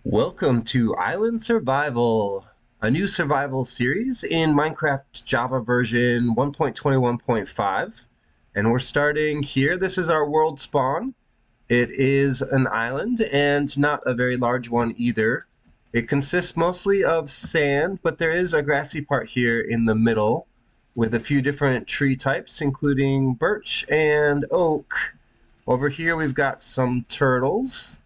Welcome to Island Survival, a new survival series in Minecraft Java version 1.21.5. And we're starting here. This is our world spawn. It is an island and not a very large one either. It consists mostly of sand, but there is a grassy part here in the middle with a few different tree types, including birch and oak. Over here we've got some turtles.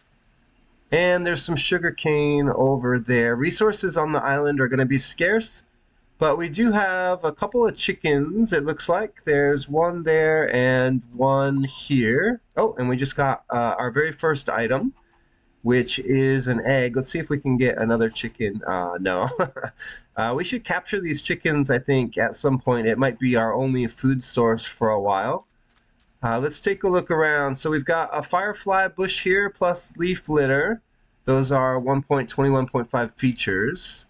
And there's some sugarcane over there. Resources on the island are going to be scarce, but we do have a couple of chickens, it looks like. There's one there and one here. Oh, and we just got our very first item, which is an egg. Let's see if we can get another chicken. No. We should capture these chickens, I think, at some point. It might be our only food source for a while. Let's take a look around. So we've got a firefly bush here plus leaf litter. Those are 1.21.5 features.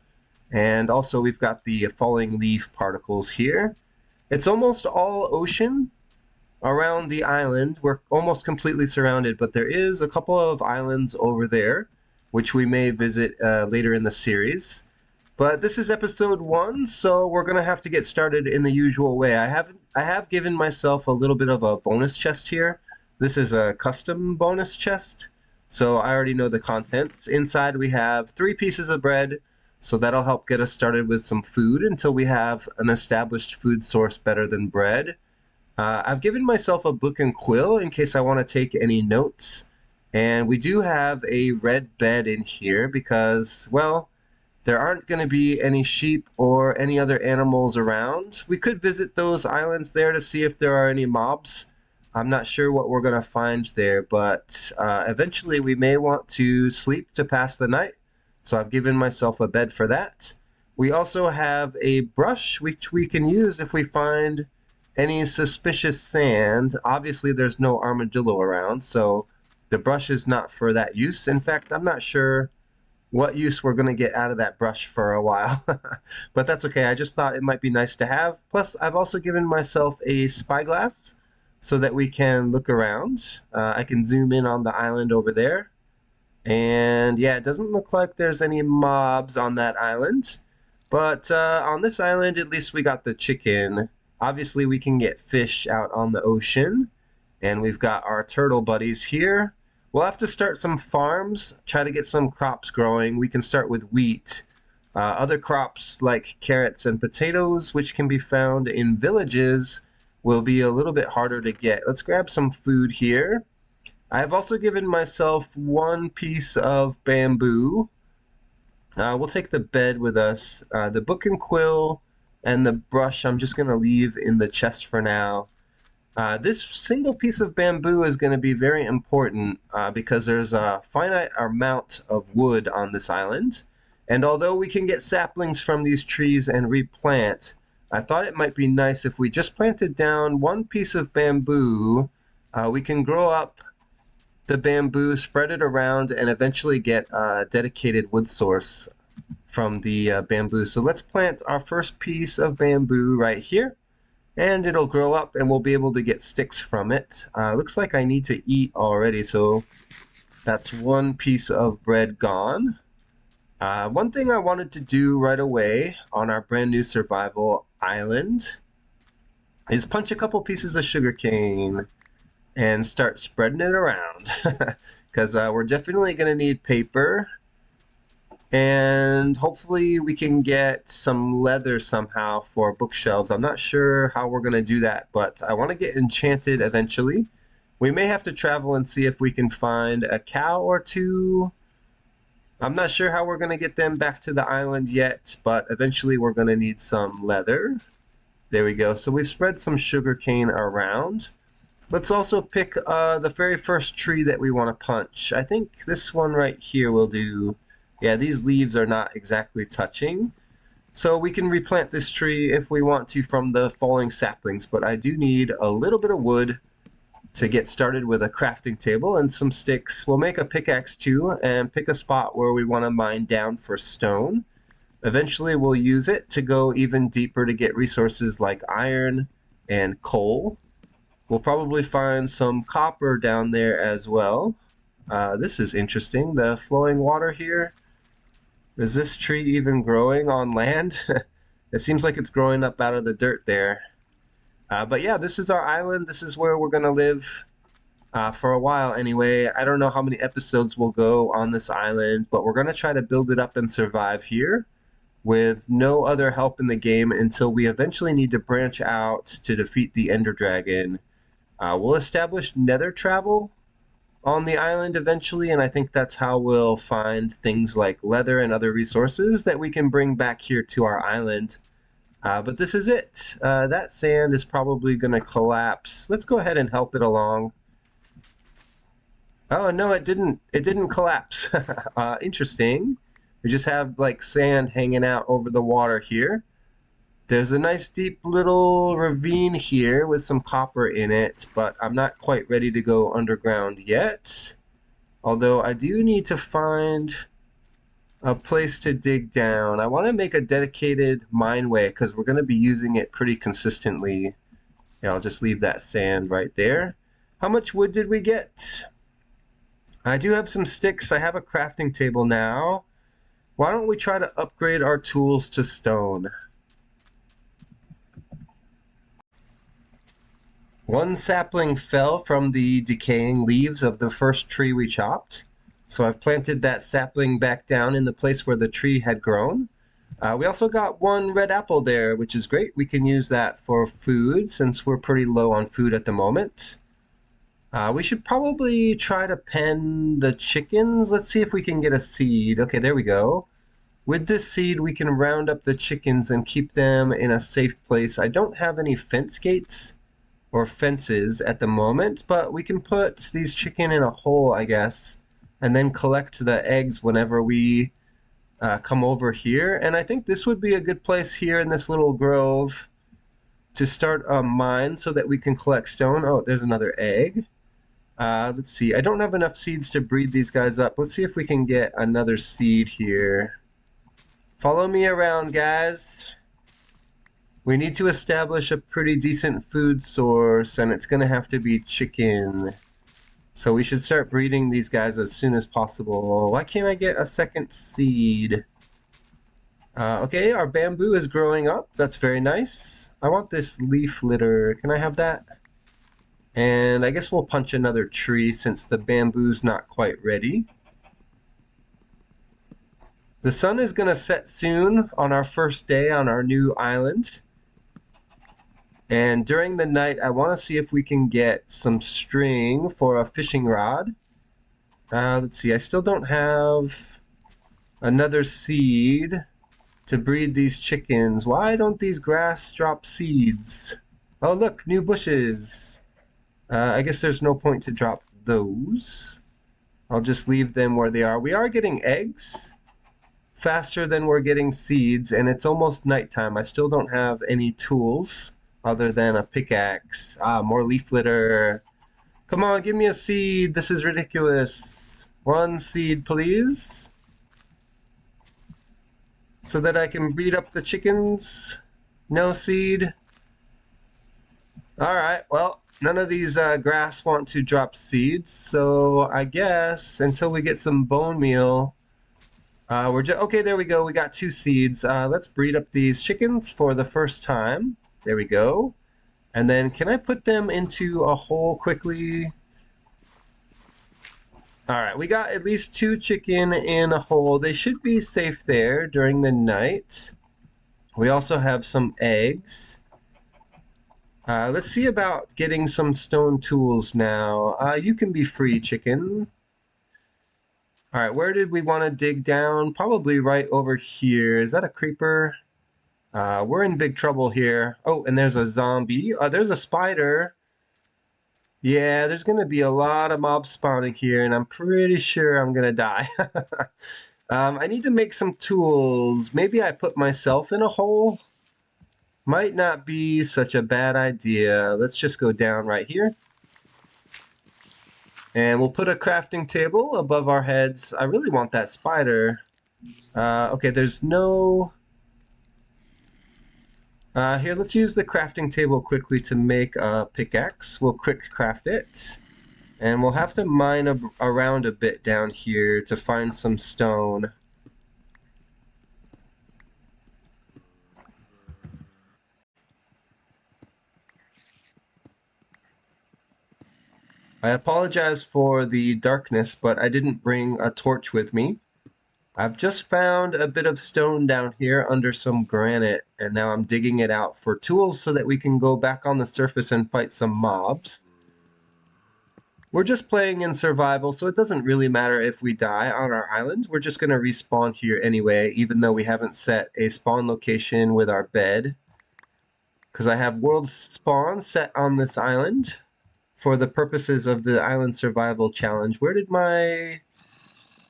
And also we've got the falling leaf particles here. It's almost all ocean around the island. We're almost completely surrounded, but there is a couple of islands over there, which we may visit later in the series. But this is episode 1, so we're going to have to get started in the usual way. I have given myself a little bit of a bonus chest here. This is a custom bonus chest, so I already know the contents. Inside we have 3 pieces of bread, so that'll help get us started with some food until we have an established food source better than bread. I've given myself a book and quill in case I want to take any notes. And we do have a red bed in here because, well, there aren't going to be any sheep or any other animals around. We could visit those islands there to see if there are any mobs. I'm not sure what we're going to find there, but eventually we may want to sleep to pass the night. So I've given myself a bed for that. We also have a brush which we can use if we find any suspicious sand. Obviously there's no armadillo around, so the brush is not for that use. In fact, I'm not sure what use we're going to get out of that brush for a while. But that's okay. I just thought it might be nice to have. Plus, I've also given myself a spyglass so that we can look around. I can zoom in on the island over there. And yeah, it doesn't look like there's any mobs on that island. But on this island, at least we got the chicken. Obviously, we can get fish out on the ocean. And we've got our turtle buddies here. We'll have to start some farms, try to get some crops growing. We can start with wheat. Other crops like carrots and potatoes, which can be found in villages, will be a little bit harder to get. Let's grab some food here. I've also given myself 1 piece of bamboo. We'll take the bed with us. The book and quill and the brush I'm just going to leave in the chest for now. This single piece of bamboo is going to be very important because there's a finite amount of wood on this island. And although we can get saplings from these trees and replant, I thought it might be nice if we just planted down 1 piece of bamboo. We can grow up the bamboo, spread it around, and eventually get a dedicated wood source from the bamboo. So let's plant our first piece of bamboo right here. And it'll grow up and we'll be able to get sticks from it. Looks like I need to eat already, so that's 1 piece of bread gone. One thing I wanted to do right away on our brand new survival island is punch a couple pieces of sugarcane and start spreading it around. Because we're definitely going to need paper. And hopefully we can get some leather somehow for bookshelves. I'm not sure how we're going to do that, but I want to get enchanted eventually. We may have to travel and see if we can find a cow or 2. I'm not sure how we're going to get them back to the island yet, but eventually we're going to need some leather. There we go. So we've spread some sugarcane around. Let's also pick the very first tree that we want to punch. I think this one right here will do. Yeah, these leaves are not exactly touching. So we can replant this tree if we want to from the falling saplings, but I do need a little bit of wood to get started with a crafting table and some sticks. We'll make a pickaxe too and pick a spot where we want to mine down for stone. Eventually we'll use it to go even deeper to get resources like iron and coal. We'll probably find some copper down there as well. This is interesting. The flowing water here. Is this tree even growing on land? It seems like it's growing up out of the dirt there. But yeah, this is our island. This is where we're going to live for a while anyway. I don't know how many episodes will go on this island, but we're going to try to build it up and survive here with no other help in the game until we eventually need to branch out to defeat the Ender Dragon. We'll establish nether travel on the island eventually, and I think that's how we'll find things like leather and other resources that we can bring back here to our island. But this is it. That sand is probably going to collapse. Let's go ahead and help it along. Oh no, it didn't. It didn't collapse. Interesting. We just have like sand hanging out over the water here. There's a nice deep little ravine here with some copper in it, but I'm not quite ready to go underground yet. Although I do need to find a place to dig down. I want to make a dedicated mineway because we're going to be using it pretty consistently. Yeah, I'll just leave that sand right there. How much wood did we get? I do have some sticks. I have a crafting table now. Why don't we try to upgrade our tools to stone? One sapling fell from the decaying leaves of the first tree we chopped. So I've planted that sapling back down in the place where the tree had grown. We also got one red apple there, which is great. We can use that for food since we're pretty low on food at the moment. We should probably try to pen the chickens. Let's see if we can get a seed. Okay, there we go. With this seed, we can round up the chickens and keep them in a safe place. I don't have any fence gates or fences at the moment, but we can put these chicken in a hole, I guess, and then collect the eggs whenever we come over here. And I think this would be a good place here in this little grove to start a mine so that we can collect stone. Oh, there's another egg. Let's see. I don't have enough seeds to breed these guys up. Let's see if we can get another seed here. Follow me around, guys. We need to establish a pretty decent food source, and it's going to have to be chicken. So we should start breeding these guys as soon as possible. Why can't I get a second seed? Okay, our bamboo is growing up. That's very nice. I want this leaf litter. Can I have that? And I guess we'll punch another tree since the bamboo's not quite ready. The sun is going to set soon on our first day on our new island. And during the night, I want to see if we can get some string for a fishing rod. Let's see, I still don't have another seed to breed these chickens. Why don't these grass drop seeds? Oh, look, new bushes. I guess there's no point to drop those. I'll just leave them where they are. We are getting eggs faster than we're getting seeds, and it's almost nighttime. I still don't have any tools other than a pickaxe. More leaf litter. Come on, give me a seed. This is ridiculous. One seed, please. So that I can breed up the chickens. No seed. Alright, well, none of these grass want to drop seeds, so I guess until we get some bone meal, we're just... Okay, there we go. We got 2 seeds. Let's breed up these chickens for the first time. There we go. And then can I put them into a hole quickly? Alright, we got at least 2 chicken in a hole. They should be safe there during the night. We also have some eggs. Let's see about getting some stone tools now. You can be free, chicken. Alright, where did we want to dig down? Probably right over here. Is that a creeper? We're in big trouble here. Oh, and there's a zombie. There's a spider. Yeah, there's going to be a lot of mobs spawning here, and I'm pretty sure I'm going to die. I need to make some tools. Maybe I put myself in a hole. Might not be such a bad idea. Let's just go down right here. And we'll put a crafting table above our heads. I really want that spider. Okay, there's no... here, let's use the crafting table quickly to make a pickaxe. We'll quick craft it. And we'll have to mine around a bit down here to find some stone. I apologize for the darkness, but I didn't bring a torch with me. I've just found a bit of stone down here under some granite, and now I'm digging it out for tools so that we can go back on the surface and fight some mobs. We're just playing in survival, so it doesn't really matter if we die on our island. We're just going to respawn here anyway, even though we haven't set a spawn location with our bed. Because I have world spawn set on this island for the purposes of the island survival challenge. Where did my...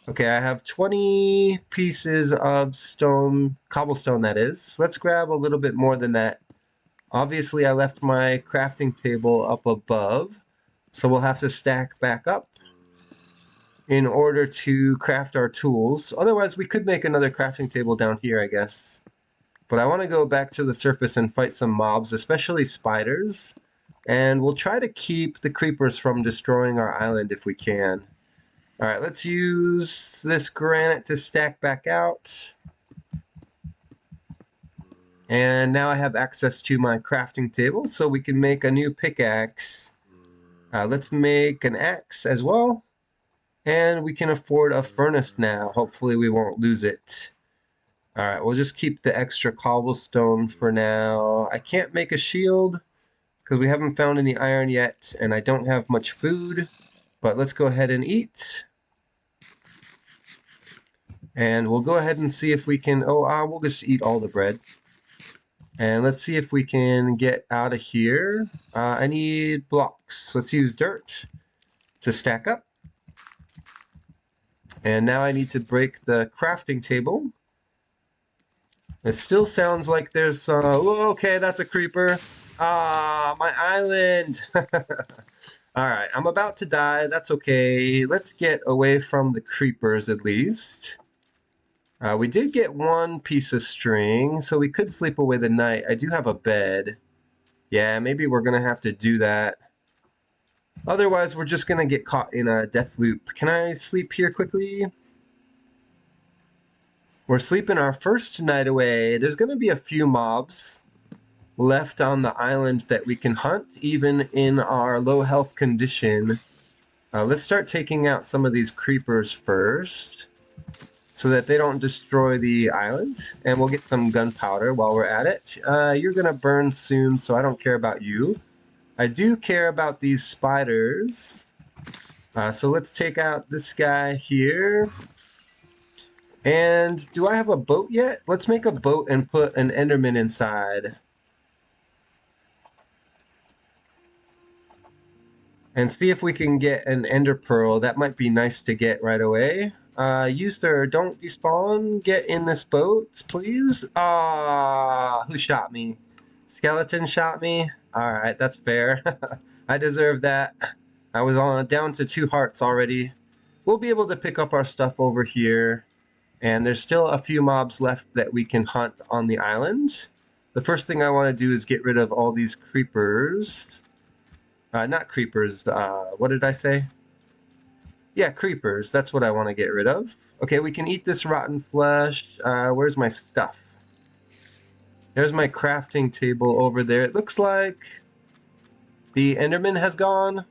Okay, I have 20 pieces of stone, cobblestone that is. Let's grab a little bit more than that. Obviously, I left my crafting table up above, so we'll have to stack back up in order to craft our tools. Otherwise, we could make another crafting table down here, I guess. But I want to go back to the surface and fight some mobs, especially spiders. And we'll try to keep the creepers from destroying our island if we can. All right, let's use this granite to stack back out. And now I have access to my crafting table, so we can make a new pickaxe. Let's make an axe as well. And we can afford a furnace now. Hopefully we won't lose it. All right, we'll just keep the extra cobblestone for now. I can't make a shield because we haven't found any iron yet, and I don't have much food. But let's go ahead and eat. And we'll go ahead and see if we can... we'll just eat all the bread. And let's see if we can get out of here. I need blocks. Let's use dirt to stack up. And now I need to break the crafting table. It still sounds like there's... okay, that's a creeper. My island! Alright, I'm about to die. That's okay. Let's get away from the creepers at least. We did get one piece of string, so we could sleep away the night. I do have a bed. Yeah, maybe we're going to have to do that. Otherwise, we're just going to get caught in a death loop. Can I sleep here quickly? We're sleeping our first night away. There's going to be a few mobs left on the island that we can hunt, even in our low health condition. Let's start taking out some of these creepers first, so that they don't destroy the island, and we'll get some gunpowder while we're at it. You're gonna burn soon, so I don't care about you. I do care about these spiders. So let's take out this guy here. And do I have a boat yet? Let's make a boat and put an Enderman inside. And see if we can get an ender pearl. That might be nice to get right away. Use their don't despawn. Get in this boat, please. Who shot me? Skeleton shot me? Alright, that's fair. I deserve that. I was down to 2 hearts already. We'll be able to pick up our stuff over here. And there's still a few mobs left that we can hunt on the island. The first thing I want to do is get rid of all these creepers. Not creepers, what did I say? Yeah, creepers, that's what I want to get rid of. Okay, we can eat this rotten flesh. Where's my stuff? There's my crafting table over there. It looks like the Enderman has gone.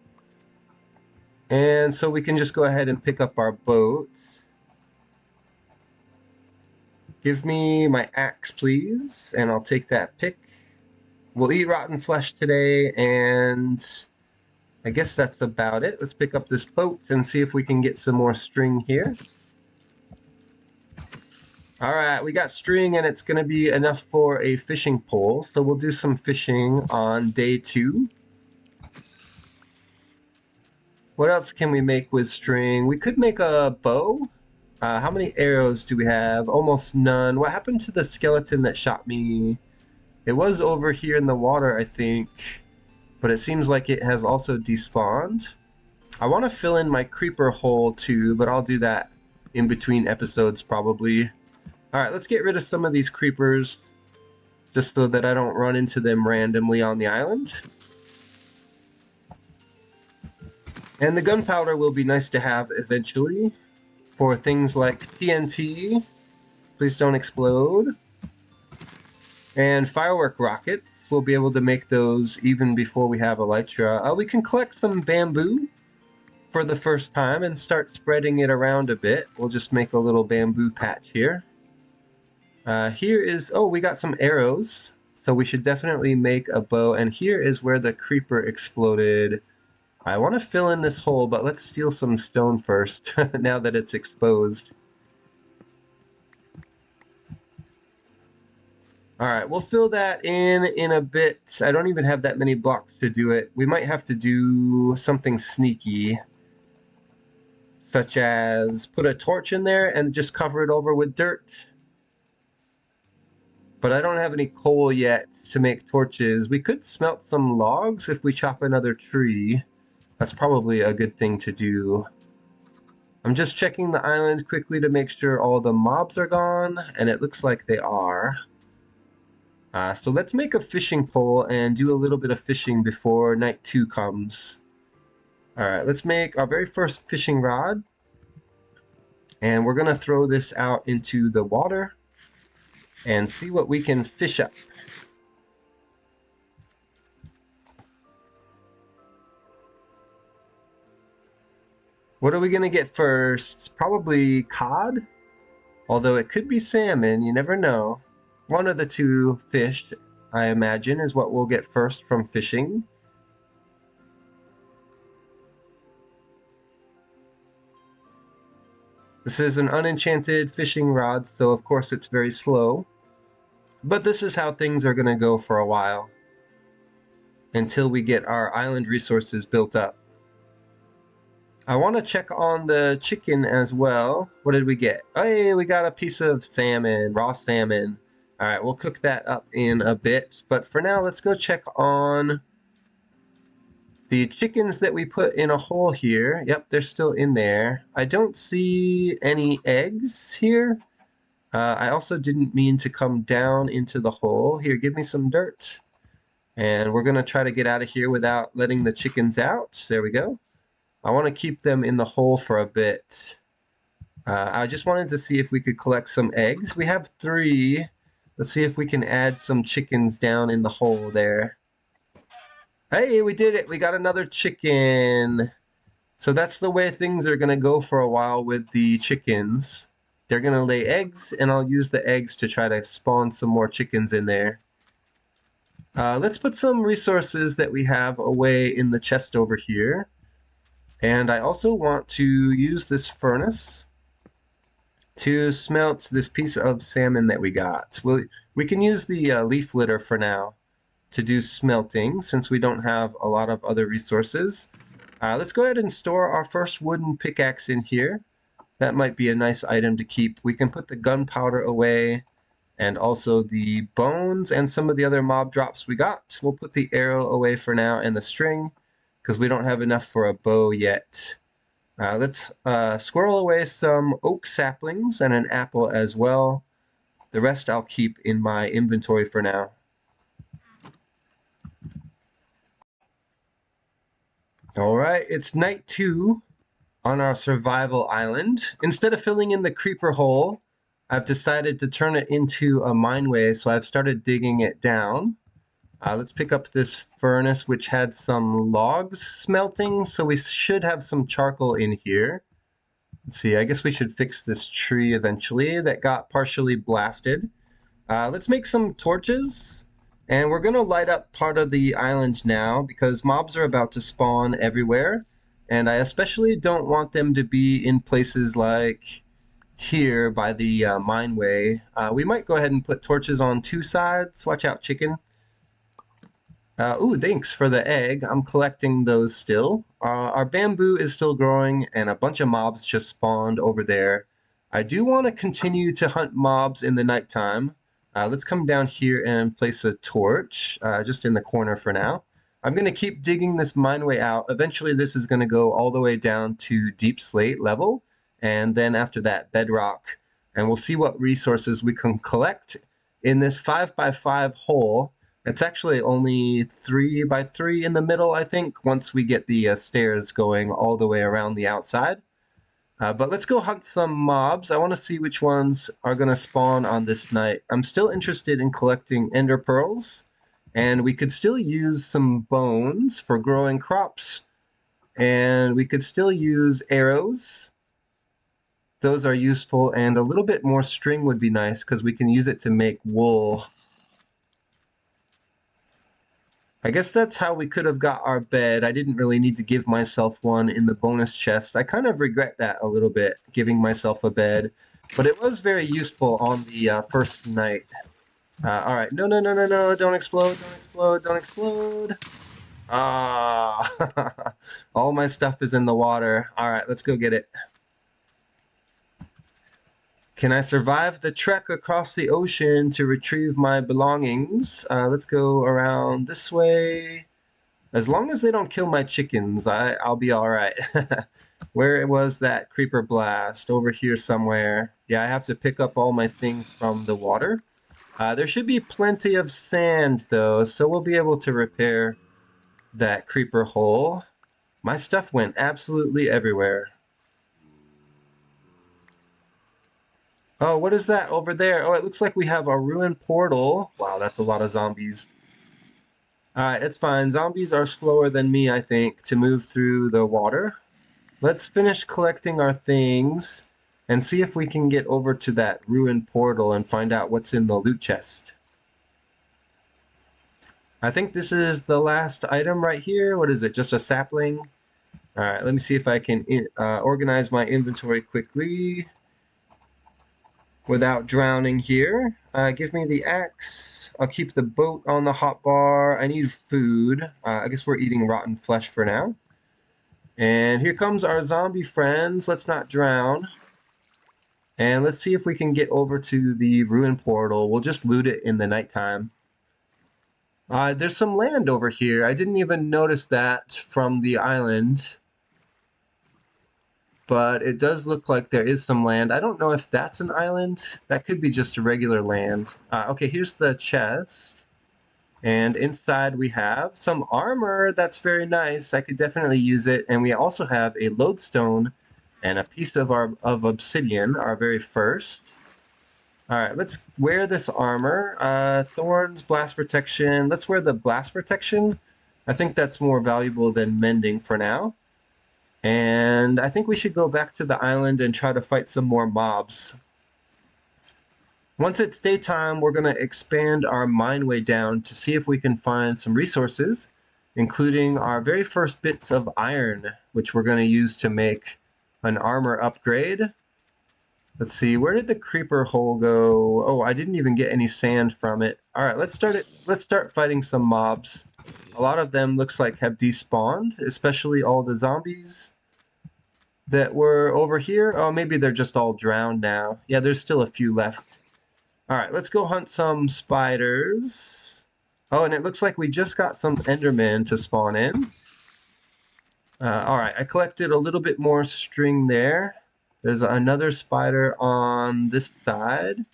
And so we can just go ahead and pick up our boat. Give me my axe, please, and I'll take that pick. We'll eat rotten flesh today, and I guess that's about it. Let's pick up this boat and see if we can get some more string here. Alright, we got string, and it's going to be enough for a fishing pole, so we'll do some fishing on day 2. What else can we make with string? We could make a bow. How many arrows do we have? Almost none. What happened to the skeleton that shot me? It was over here in the water, I think. But it seems like it has also despawned. I want to fill in my creeper hole too, but I'll do that in between episodes probably. Alright, let's get rid of some of these creepers, just so that I don't run into them randomly on the island. And the gunpowder will be nice to have eventually for things like TNT. Please don't explode. And firework rockets. We'll be able to make those even before we have elytra. We can collect some bamboo for the first time and start spreading it around a bit. We'll just make a little bamboo patch here. Here is, oh, we got some arrows. So we should definitely make a bow. And here is where the creeper exploded. I want to fill in this hole, but let's steal some stone first, now that it's exposed. Alright, we'll fill that in a bit. I don't even have that many blocks to do it. We might have to do something sneaky, such as put a torch in there and just cover it over with dirt. But I don't have any coal yet to make torches. We could smelt some logs if we chop another tree. That's probably a good thing to do. I'm just checking the island quickly to make sure all the mobs are gone, and it looks like they are. So let's make a fishing pole and do a little bit of fishing before night 2 comes. Alright, let's make our very first fishing rod. And we're going to throw this out into the water and see what we can fish up. What are we going to get first? Probably cod? Although it could be salmon, you never know. One of the two fish, I imagine, is what we'll get first from fishing. This is an unenchanted fishing rod, so of course it's very slow. But this is how things are going to go for a while, until we get our island resources built up. I want to check on the chicken as well. What did we get? Hey, we got a piece of salmon, raw salmon. All right, we'll cook that up in a bit. But for now, let's go check on the chickens that we put in a hole here. Yep, they're still in there. I don't see any eggs here. I also didn't mean to come down into the hole. Here, give me some dirt. And we're going to try to get out of here without letting the chickens out. There we go. I want to keep them in the hole for a bit. I just wanted to see if we could collect some eggs. We have 3. Let's see if we can add some chickens down in the hole there. Hey, we did it! We got another chicken! So that's the way things are going to go for a while with the chickens. They're going to lay eggs, and I'll use the eggs to try to spawn some more chickens in there. Let's put some resources that we have away in the chest over here. And I also want to use this furnace to smelt this piece of salmon that we got. We can use the leaf litter for now to do smelting, since we don't have a lot of other resources. Let's go ahead and store our first wooden pickaxe in here. That might be a nice item to keep. We can put the gunpowder away, and also the bones and some of the other mob drops we got. We'll put the arrow away for now and the string, because we don't have enough for a bow yet. Let's squirrel away some oak saplings and an apple as well. The rest I'll keep in my inventory for now. Alright, it's night 2 on our survival island. Instead of filling in the creeper hole, I've decided to turn it into a mineway, so I've started digging it down. Let's pick up this furnace, which had some logs smelting, so we should have some charcoal in here. Let's see, I guess we should fix this tree eventually that got partially blasted. Let's make some torches, and we're going to light up part of the island now, because mobs are about to spawn everywhere, and I especially don't want them to be in places like here by the mineway. We might go ahead and put torches on 2 sides. Watch out, chicken. Ooh, thanks for the egg. I'm collecting those still. Our bamboo is still growing, and a bunch of mobs just spawned over there. I do want to continue to hunt mobs in the nighttime. Let's come down here and place a torch, just in the corner for now. I'm going to keep digging this mineway out. Eventually this is going to go all the way down to deep slate level, and then after that bedrock. And we'll see what resources we can collect in this 5x5 hole. It's actually only 3 by 3 in the middle, I think, once we get the stairs going all the way around the outside. But let's go hunt some mobs. I want to see which ones are going to spawn on this night. I'm still interested in collecting ender pearls, and we could still use some bones for growing crops, and we could still use arrows. Those are useful, and a little bit more string would be nice because we can use it to make wool. I guess that's how we could have got our bed. I didn't really need to give myself one in the bonus chest. I kind of regret that a little bit, giving myself a bed. But it was very useful on the first night. All right. No, no, no, no, no. Don't explode. Don't explode. Don't explode. Ah. All my stuff is in the water. All right. Let's go get it. Can I survive the trek across the ocean to retrieve my belongings? Let's go around this way. As long as they don't kill my chickens, I'll be all right. Where was that creeper blast? Over here somewhere. Yeah, I have to pick up all my things from the water. There should be plenty of sand, though, so we'll be able to repair that creeper hole. My stuff went absolutely everywhere. Oh, what is that over there? Oh, it looks like we have a ruined portal. Wow, that's a lot of zombies. Alright, it's fine. Zombies are slower than me, I think, to move through the water. Let's finish collecting our things and see if we can get over to that ruined portal and find out what's in the loot chest. I think this is the last item right here. What is it? Just a sapling? Alright, let me see if I can organize my inventory quickly without drowning here. Give me the axe. I'll keep the boat on the hotbar. I need food. I guess we're eating rotten flesh for now. And here comes our zombie friends. Let's not drown. And let's see if we can get over to the ruin portal. We'll just loot it in the nighttime. There's some land over here. I didn't even notice that from the island. But it does look like there is some land. I don't know if that's an island. That could be just a regular land. Okay, here's the chest. And inside we have some armor. That's very nice. I could definitely use it. And we also have a lodestone and a piece of obsidian, our very first. All right, let's wear this armor. Thorns, blast protection. Let's wear the blast protection. I think that's more valuable than mending for now. And I think we should go back to the island and try to fight some more mobs. Once it's daytime, we're going to expand our mine way down to see if we can find some resources, including our very first bits of iron, which we're going to use to make an armor upgrade. Let's see, where did the creeper hole go? Oh, I didn't even get any sand from it. All right, let's start fighting some mobs. A lot of them looks like have despawned, especially all the zombies that were over here. Oh, maybe they're just all drowned now. Yeah, there's still a few left. All right, let's go hunt some spiders. Oh, and it looks like we just got some endermen to spawn in. All right, I collected a little bit more string there. There's another spider on this side.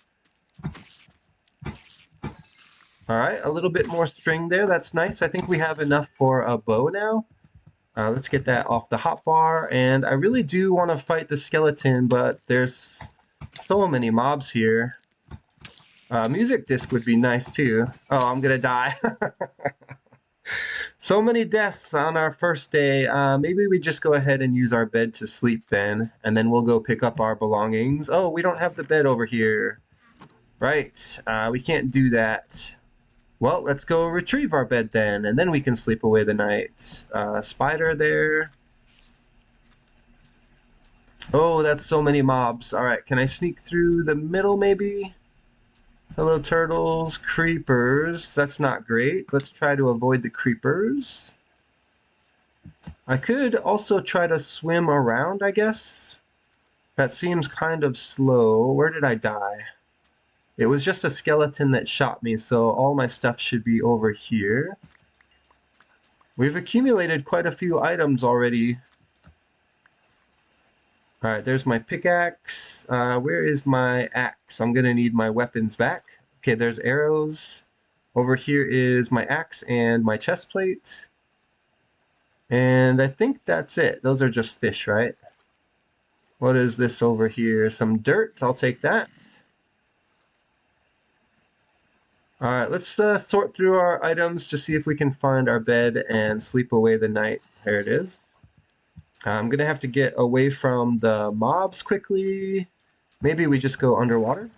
All right, a little bit more string there. That's nice. I think we have enough for a bow now. Let's get that off the hotbar. And I really do want to fight the skeleton, but there's so many mobs here. Music disc would be nice too. Oh, I'm gonna die. So many deaths on our first day. Maybe we just go ahead and use our bed to sleep then, and then we'll go pick up our belongings. Oh, we don't have the bed over here. Right, we can't do that. Well, let's go retrieve our bed then, and then we can sleep away the night. Spider there. Oh, that's so many mobs. All right, can I sneak through the middle maybe? Hello, turtles. Creepers. That's not great. Let's try to avoid the creepers. I could also try to swim around, I guess. That seems kind of slow. Where did I die? It was just a skeleton that shot me, so all my stuff should be over here. We've accumulated quite a few items already. All right, there's my pickaxe. Where is my axe? I'm gonna need my weapons back. Okay, there's arrows. Over here is my axe and my chest plate. And I think that's it. Those are just fish, right? What is this over here? Some dirt. I'll take that. All right, let's sort through our items to see if we can find our bed and sleep away the night. There it is. I'm going to have to get away from the mobs quickly. Maybe we just go underwater.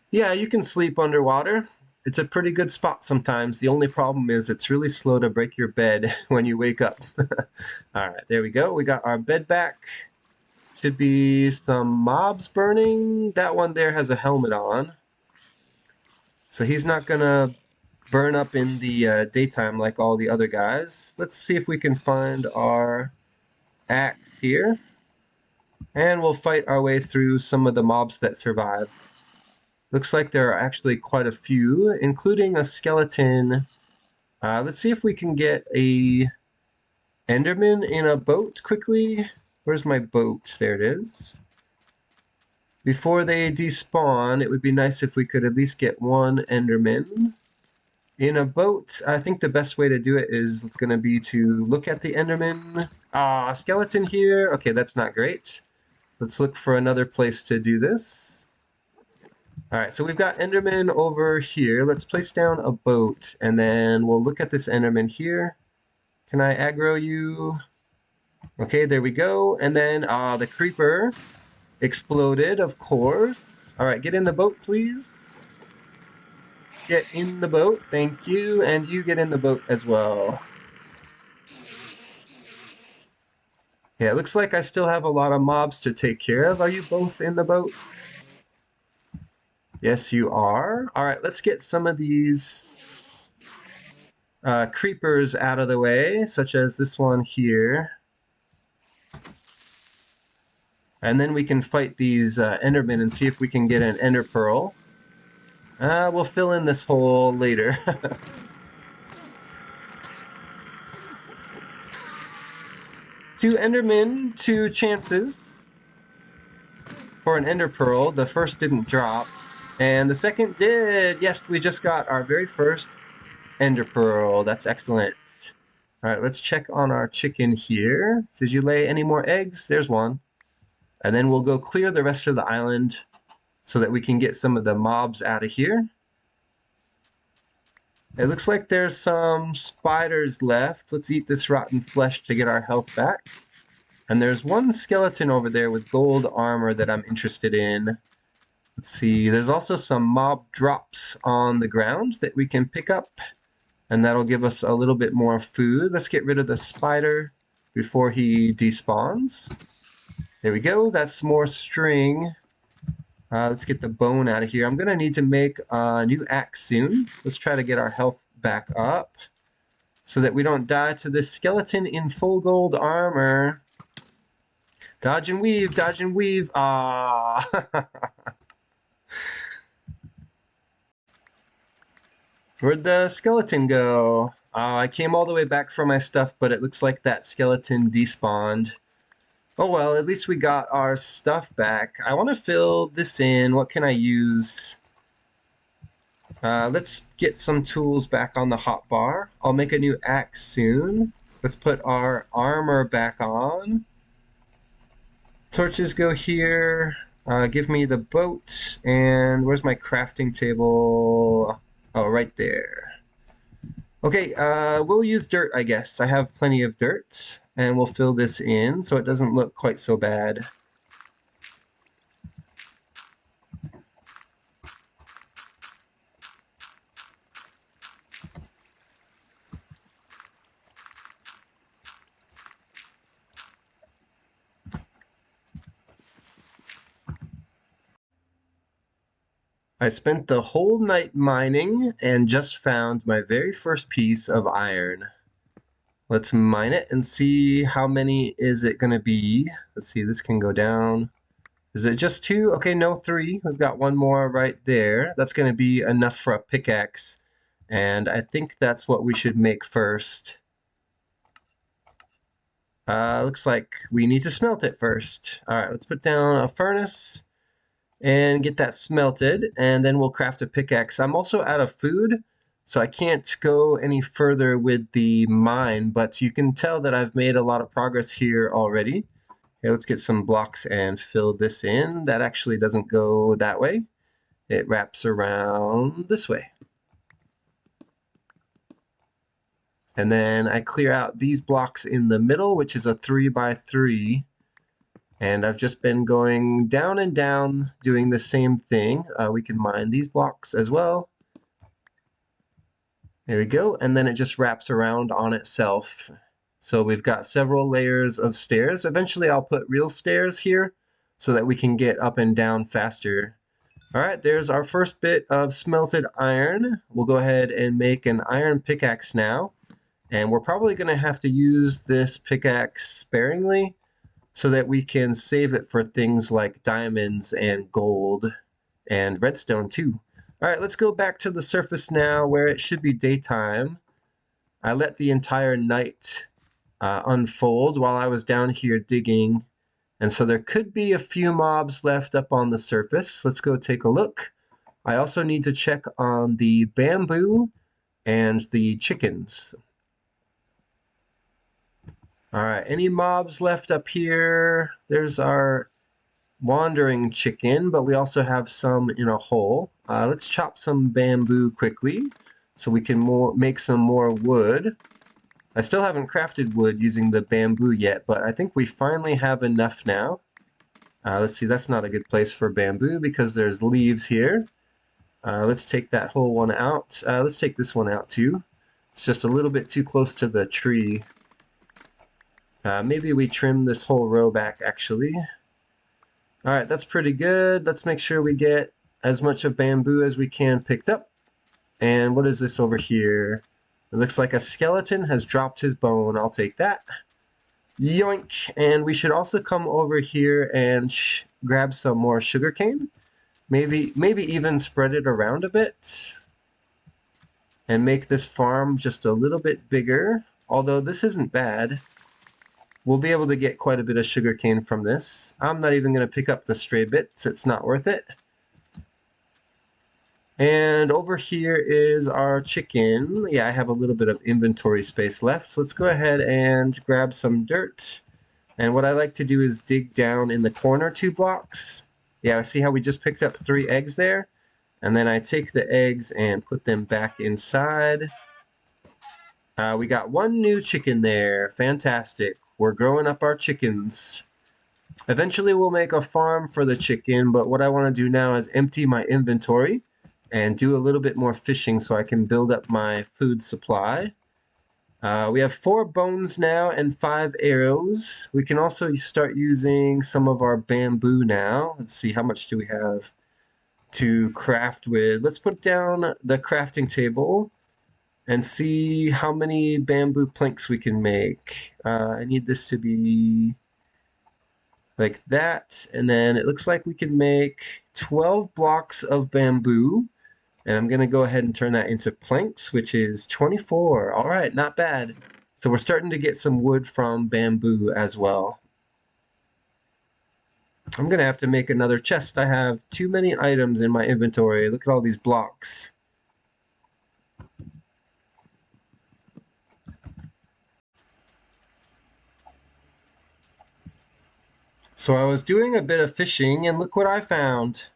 Yeah, you can sleep underwater. It's a pretty good spot sometimes. The only problem is it's really slow to break your bed when you wake up. All right, there we go. We got our bed back. Should be some mobs burning. That one there has a helmet on. So he's not going to burn up in the daytime like all the other guys. Let's see if we can find our axe here. And we'll fight our way through some of the mobs that survive. Looks like there are actually quite a few, including a skeleton. Let's see if we can get a Enderman in a boat quickly. Where's my boat? There it is. Before they despawn, it would be nice if we could at least get one Enderman in a boat. I think the best way to do it is going to be to look at the Enderman. Skeleton here. Okay, that's not great. Let's look for another place to do this. All right, so we've got Enderman over here. Let's place down a boat, and then we'll look at this Enderman here. Can I aggro you? Okay, there we go. And then the creeper exploded, of course. All right, get in the boat, please. Get in the boat, thank you. And you get in the boat as well. Yeah, it looks like I still have a lot of mobs to take care of. Are you both in the boat? Yes, you are. All right, let's get some of these creepers out of the way, such as this one here. And then we can fight these Endermen and see if we can get an Ender Pearl. We'll fill in this hole later. 2 Endermen, 2 chances for an Ender Pearl. The first didn't drop, and the second did. Yes, we just got our very first Ender Pearl. That's excellent. All right, let's check on our chicken here. Did you lay any more eggs? There's one. And then we'll go clear the rest of the island so that we can get some of the mobs out of here. It looks like there's some spiders left. Let's eat this rotten flesh to get our health back. And there's one skeleton over there with gold armor that I'm interested in. Let's see, there's also some mob drops on the ground that we can pick up, and that'll give us a little bit more food. Let's get rid of the spider before he despawns. There we go, that's more string. Let's get the bone out of here. I'm going to need to make a new axe soon. Let's try to get our health back up so that we don't die to this skeleton in full gold armor. Dodge and weave, dodge and weave. Ah. Where'd the skeleton go? I came all the way back for my stuff, but it looks like that skeleton despawned. Oh well, at least we got our stuff back. I want to fill this in. What can I use? Let's get some tools back on the hotbar. I'll make a new axe soon. Let's put our armor back on. Torches go here. Give me the boat. And where's my crafting table? Oh, right there. Okay, we'll use dirt, I guess. I have plenty of dirt. And we'll fill this in so it doesn't look quite so bad. I spent the whole night mining and just found my very first piece of iron. Let's mine it and see how many is it going to be. Let's see, this can go down. Is it just 2? Okay, no, 3. We've got one more right there. That's going to be enough for a pickaxe. And I think that's what we should make first. Looks like we need to smelt it first. All right, let's put down a furnace. and get that smelted, and then we'll craft a pickaxe. I'm also out of food, so I can't go any further with the mine, but you can tell that I've made a lot of progress here already. Here, let's get some blocks and fill this in. That actually doesn't go that way. It wraps around this way. And then I clear out these blocks in the middle, which is a 3x3. And I've just been going down and down, doing the same thing. We can mine these blocks as well. There we go. And then it just wraps around on itself. So we've got several layers of stairs. Eventually I'll put real stairs here so that we can get up and down faster. All right, there's our first bit of smelted iron. We'll go ahead and make an iron pickaxe now. And we're probably going to have to use this pickaxe sparingly so that we can save it for things like diamonds and gold and redstone too. All right, let's go back to the surface now where it should be daytime. I let the entire night unfold while I was down here digging. And so there could be a few mobs left up on the surface. Let's go take a look. I also need to check on the bamboo and the chickens. All right, any mobs left up here? There's our wandering chicken, but we also have some in a hole. Let's chop some bamboo quickly so we can make some more wood. I still haven't crafted wood using the bamboo yet, but I think we finally have enough now. Let's see, that's not a good place for bamboo because there's leaves here. Let's take that whole one out. Let's take this one out too. It's just a little bit too close to the tree. Maybe we trim this whole row back actually. All right, that's pretty good. Let's make sure we get as much of bamboo as we can picked up. And what is this over here? It looks like a skeleton has dropped his bone. I'll take that. Yoink! And we should also come over here and grab some more sugarcane. Maybe even spread it around a bit. And make this farm just a little bit bigger. Although this isn't bad. We'll be able to get quite a bit of sugarcane from this. I'm not even going to pick up the stray bits. It's not worth it. And over here is our chicken. Yeah, I have a little bit of inventory space left. So let's go ahead and grab some dirt. And what I like to do is dig down in the corner 2 blocks. Yeah, see how we just picked up 3 eggs there? And then I take the eggs and put them back inside. We got 1 new chicken there. Fantastic. We're growing up our chickens. Eventually we'll make a farm for the chicken, but what I want to do now is empty my inventory and do a little bit more fishing so I can build up my food supply. We have 4 bones now and 5 arrows. We can also start using some of our bamboo now. Let's see, how much do we have to craft with? Let's put down the crafting table and see how many bamboo planks we can make. I need this to be like that, and then it looks like we can make 12 blocks of bamboo, and I'm going to go ahead and turn that into planks, which is 24. All right, not bad. So we're starting to get some wood from bamboo as well. I'm going to have to make another chest. I have too many items in my inventory. Look at all these blocks. So I was doing a bit of fishing, and look what I found.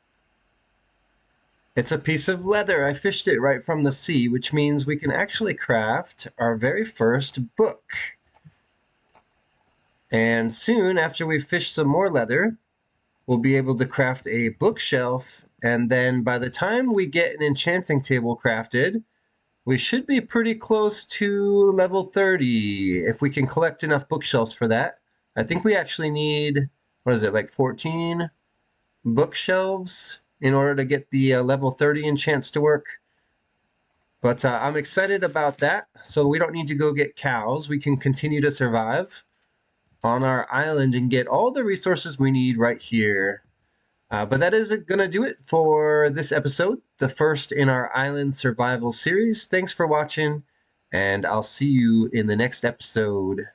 It's a piece of leather. I fished it right from the sea, which means we can actually craft our very first book. And soon, after we've fished some more leather, we'll be able to craft a bookshelf. And then by the time we get an enchanting table crafted, we should be pretty close to level 30 if we can collect enough bookshelves for that. I think we actually need, what is it, like 14 bookshelves in order to get the level 30 enchants to work. But I'm excited about that. So we don't need to go get cows. We can continue to survive on our island and get all the resources we need right here. But that is going to do it for this episode, the first in our island survival series. Thanks for watching, and I'll see you in the next episode.